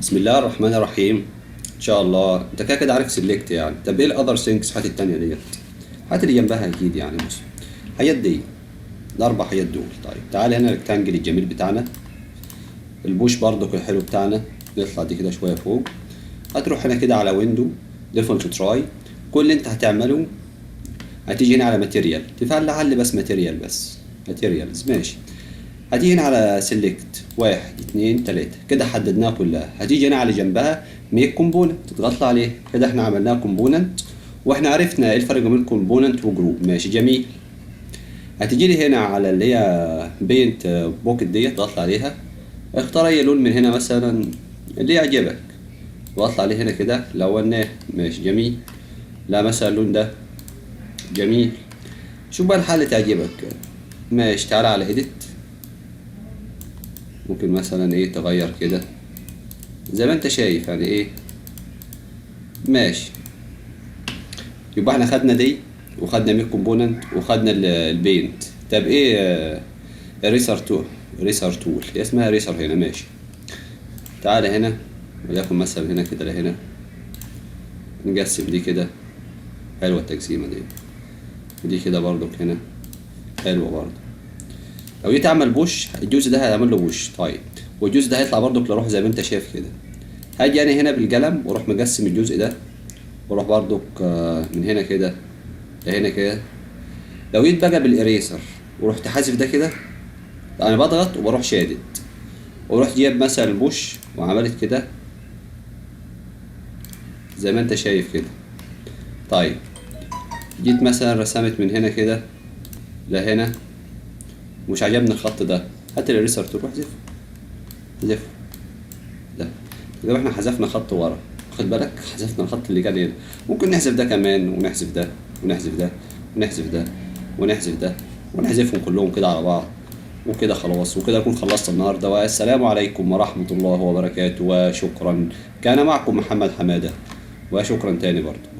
بسم الله الرحمن الرحيم. ان شاء الله انت كده كده عارف سيلكت يعني. طب ايه الاذر ثينكس؟ الحاجات التانية ديت، الحاجات اللي جنبها اكيد يعني. بص، الحاجات دي، الاربع حاجات دول. طيب تعالى هنا الريكتانجل الجميل بتاعنا، البوش برضو الحلو بتاعنا، نطلع دي كده شويه فوق. هتروح هنا كده على ويندو ديفولت تراي. كل اللي انت هتعمله هتيجي هنا على ماتيريال، تفعل بس ماتيريال، بس ماتيريالز ماشي. هتيجي هنا على سيلكت واحد اتنين تلاتة كده، حددناها كلها. هتيجي هنا على جنبها ميك كومبوننت، تضغط عليه كده. احنا عملناها كومبوننت، واحنا عرفنا ايه الفرق بين كومبوننت وجروب. ماشي جميل. هتيجي لي هنا على اللي هي بينت بوكت ديت، تضغط عليها. اختار اي لون من هنا مثلا اللي يعجبك، واطلع عليه هنا كده لوناه. ماشي جميل. لا مثلا اللون ده جميل. شوف بقى الحالة تعجبك. ماشي تعالى على edit. ممكن مثلا ايه تغير كده زي ما انت شايف يعني ايه. ماشي. يبقى احنا خدنا دي، وخدنا ميك كومبوننت، وخدنا البينت. طب ايه الريسر تول؟ ريسر تول اسمها ريسر هنا. ماشي. تعالى هنا وليكن مثلا هنا كده لهنا، نقسم دي كده. حلوة التقسيمة دي. ودي كده برضو هنا حلوة برضو. لو جيت اعمل بوش، الجزء ده هيعمل له بوش. طيب والجزء ده هيطلع برضو لروح زي ما انت شايف كده. هاجي انا هنا بالقلم واروح مقسم الجزء ده، واروح برضو من هنا كده لهنا كده. لو جيت بقى بالاريسر ورحت حاسب ده كده، انا بضغط وبروح شادد، واروح جايب مثلا البوش وعملت كده زي ما انت شايف كده. طيب جيت مثلا رسمت من هنا كده لهنا، مش عجبني الخط ده، هات الاريسر تروح احذفه ده كده. احنا حذفنا خط ورا، خد بالك، حذفنا الخط اللي كان هنا. ممكن نحذف ده كمان، ونحذف ده، ونحذف ده، ونحذف ده، ونحذف ده، ونحذفهم كلهم كده على بعض. وكده خلاص، وكده اكون خلصت النهارده. والسلام عليكم ورحمة الله وبركاته، وشكرا. كان معكم محمد حمادة، وشكرا تاني برضه.